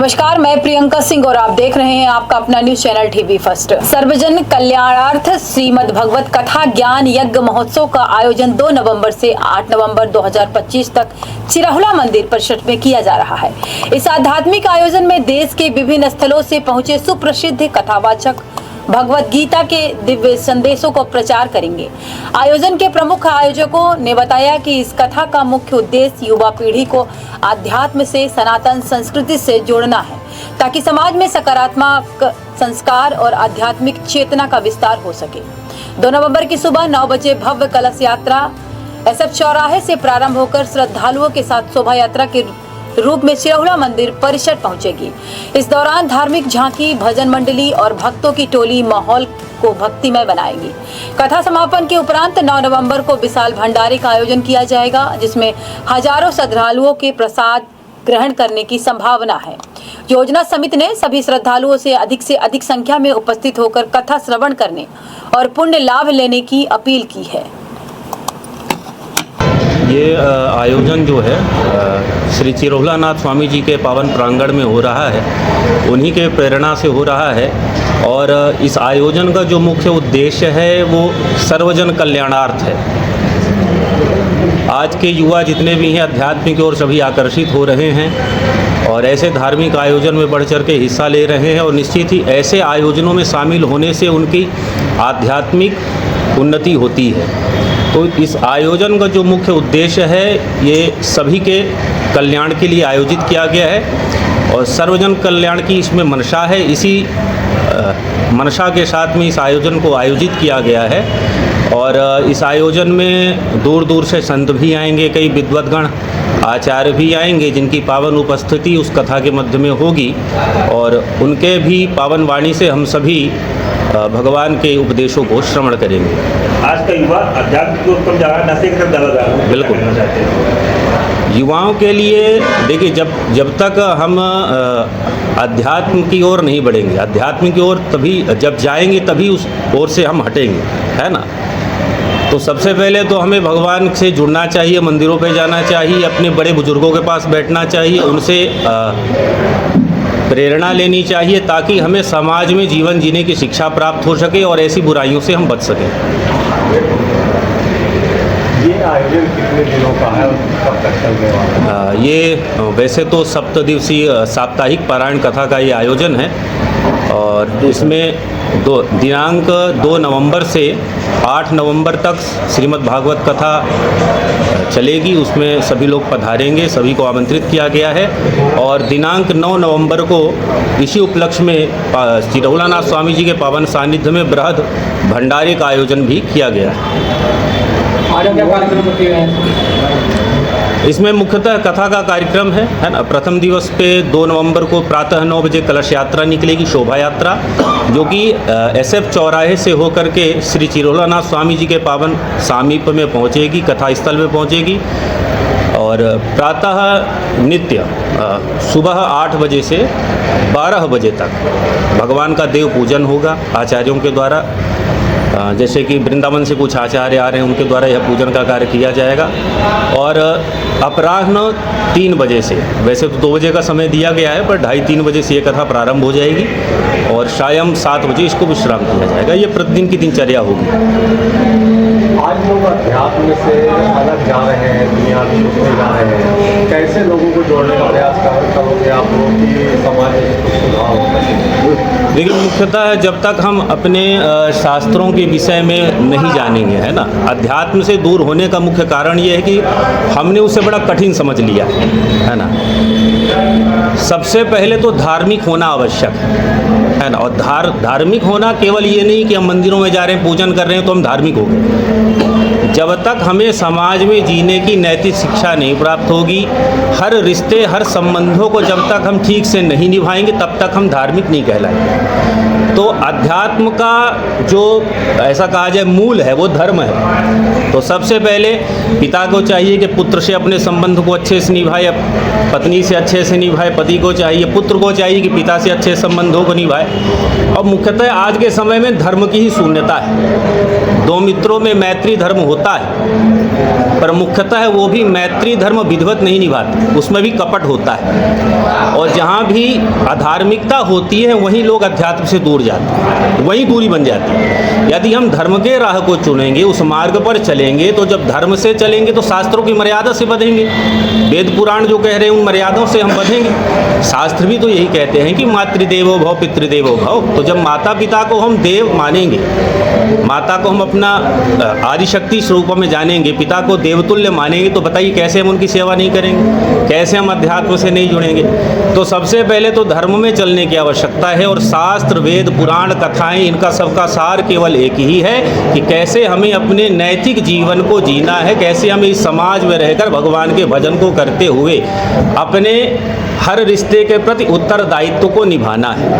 नमस्कार, मैं प्रियंका सिंह और आप देख रहे हैं आपका अपना न्यूज चैनल टीवी फर्स्ट। सर्वजन कल्याणार्थ श्रीमद् भगवत कथा ज्ञान यज्ञ महोत्सव का आयोजन 2 नवंबर से 8 नवंबर 2025 तक चिरहुला मंदिर परिसर में किया जा रहा है। इस आध्यात्मिक आयोजन में देश के विभिन्न स्थलों से पहुंचे सुप्रसिद्ध कथावाचक भगवत गीता के दिव्य संदेशों को प्रचार करेंगे। आयोजन के प्रमुख आयोजकों ने बताया कि इस कथा का मुख्य उद्देश्य युवा पीढ़ी को आध्यात्म से, सनातन संस्कृति से जोड़ना है, ताकि समाज में सकारात्मक संस्कार और आध्यात्मिक चेतना का विस्तार हो सके। 2 नवंबर की सुबह 9 बजे भव्य कलश यात्रा SF चौराहे से प्रारंभ होकर श्रद्धालुओं के साथ शोभा यात्रा के रूप में चिरहुला मंदिर परिसर पहुंचेगी। इस दौरान धार्मिक झांकी, भजन मंडली और भक्तों की टोली माहौल को भक्तिमय बनाएगी। कथा समापन के उपरांत 9 नवंबर को विशाल भंडारे का आयोजन किया जाएगा, जिसमें हजारों श्रद्धालुओं के प्रसाद ग्रहण करने की संभावना है। योजना समिति ने सभी श्रद्धालुओं से अधिक संख्या में उपस्थित होकर कथा श्रवण करने और पुण्य लाभ लेने की अपील की है। ये आयोजन जो है श्री चिरहुलानाथ स्वामी जी के पावन प्रांगण में हो रहा है, उन्हीं के प्रेरणा से हो रहा है। और इस आयोजन का जो मुख्य उद्देश्य है वो सर्वजन कल्याणार्थ है। आज के युवा जितने भी हैं अध्यात्म की ओर सभी आकर्षित हो रहे हैं और ऐसे धार्मिक आयोजन में बढ़ चढ़ के हिस्सा ले रहे हैं, और निश्चित ही ऐसे आयोजनों में शामिल होने से उनकी आध्यात्मिक उन्नति होती है। तो इस आयोजन का जो मुख्य उद्देश्य है ये सभी के कल्याण के लिए आयोजित किया गया है और सर्वजन कल्याण की इसमें मंशा है। इसी मंशा के साथ में इस आयोजन को आयोजित किया गया है। और इस आयोजन में दूर दूर से संत भी आएंगे, कई विद्वद्गण आचार्य भी आएंगे, जिनकी पावन उपस्थिति उस कथा के मध्य में होगी और उनके भी पावन वाणी से हम सभी भगवान के उपदेशों को श्रवण करेंगे। आज का युवा अध्यात्म को कम जा रहा है, नशे की तरफ ज़्यादा जा रहा है। बिल्कुल, युवाओं के लिए देखिए, जब तक हम अध्यात्म की ओर नहीं बढ़ेंगे, अध्यात्म की ओर तभी जब जाएंगे तभी उस ओर से हम हटेंगे, है ना। तो सबसे पहले तो हमें भगवान से जुड़ना चाहिए, मंदिरों पे जाना चाहिए, अपने बड़े बुजुर्गों के पास बैठना चाहिए, उनसे प्रेरणा लेनी चाहिए, ताकि हमें समाज में जीवन जीने की शिक्षा प्राप्त हो सके और ऐसी बुराइयों से हम बच सकें। ये आयोजन कितने दिनों का है और कब तक चलने वाला है? ये वैसे तो 7 दिवसीय साप्ताहिक पारायण कथा का ये आयोजन है और इसमें दिनांक 2 नवंबर से 8 नवंबर तक श्रीमद् भागवत कथा चलेगी। उसमें सभी लोग पधारेंगे, सभी को आमंत्रित किया गया है। और दिनांक 9 नवंबर को इसी उपलक्ष्य में चिरहुलानाथ स्वामी जी के पावन सानिध्य में बृहद भंडारे का आयोजन भी किया गया है। क्या कार्यक्रम होते हैं? इसमें मुख्यतः कथा का कार्यक्रम है ना। प्रथम दिवस पे 2 नवंबर को प्रातः 9 बजे कलश यात्रा निकलेगी, शोभा यात्रा, जो कि SF चौराहे से होकर के श्री चिरहुलानाथ स्वामी जी के पावन सामीप्य में पहुंचेगी, कथा स्थल में पहुंचेगी। और प्रातः नित्य सुबह 8 बजे से 12 बजे तक भगवान का देव पूजन होगा आचार्यों के द्वारा। जैसे कि वृंदावन से कुछ आचार्य आ रहे हैं, उनके द्वारा यह पूजन का कार्य किया जाएगा। और अपराह्न 3 बजे से, वैसे तो 2 बजे का समय दिया गया है, पर 2:30-3 बजे से ये कथा प्रारंभ हो जाएगी और शायम 7 बजे इसको विश्राम किया जाएगा। ये प्रतिदिन की दिनचर्या होगी। आज लोग अध्यात्म से अलग जा रहे हैं, दुनिया में जा रहे हैं, कैसे लोगों को जोड़ने का प्रयास करोगे आप लोग कि समाज में कुछ सुधार हो सके? लेकिन मुख्यतः जब तक हम अपने शास्त्रों के विषय में नहीं जानेंगे, है ना, अध्यात्म से दूर होने का मुख्य कारण ये है कि हमने उसे बड़ा कठिन समझ लिया है ना। सबसे पहले तो धार्मिक होना आवश्यक है ना। और धार्मिक होना केवल ये नहीं कि हम मंदिरों में जा रहे हैं, पूजन कर रहे हैं तो हम धार्मिक हो गए। जब तक हमें समाज में जीने की नैतिक शिक्षा नहीं प्राप्त होगी, हर रिश्ते, हर संबंधों को जब तक हम ठीक से नहीं निभाएंगे, तब तक हम धार्मिक नहीं कहलाएंगे। तो अध्यात्म का जो ऐसा कहा जाए मूल है वो धर्म है। तो सबसे पहले पिता को चाहिए कि पुत्र से अपने संबंध को अच्छे से निभाए, पत्नी से अच्छे से निभाए, पति पति को चाहिए, पुत्र को चाहिए कि पिता से अच्छे संबंधों को निभाए। और मुख्यतः आज के समय में धर्म की ही शून्यता है। दो मित्रों में मैत्री धर्म होता है, पर मुख्यतः वो भी मैत्री धर्म विधिवत नहीं निभाते, उसमें भी कपट होता है। और जहाँ भी अधार्मिकता होती है वहीं लोग अध्यात्म से दूर जाते हैं, वहीं दूरी बन जाती है। यदि हम धर्म के राह को चुनेंगे, उस मार्ग पर चलेंगे, तो जब धर्म से चलेंगे तो शास्त्रों की मर्यादा से बधेंगे। वेद पुराण जो कह रहे हैं उन मर्यादाओं से हम बधेंगे। शास्त्र भी तो यही कहते हैं कि मातृदेवो भव पितृदेवो भव। तो जब माता पिता को हम देव मानेंगे, माता को हम अपना आदिशक्ति स्वरूप में जानेंगे, पिता को देवतुल्य मानेंगे, तो बताइए कैसे हम उनकी सेवा नहीं करेंगे, कैसे हम अध्यात्म से नहीं जुड़ेंगे। तो सबसे पहले तो धर्म में चलने की आवश्यकता है। और शास्त्र, वेद, पुराण, कथाएं, इनका सबका सार केवल एक ही है कि कैसे हमें अपने नैतिक जीवन को जीना है, कैसे हमें इस समाज में रहकर भगवान के भजन को करते हुए अपने हर रिश्ते के प्रति उत्तरदायित्व को निभाना है।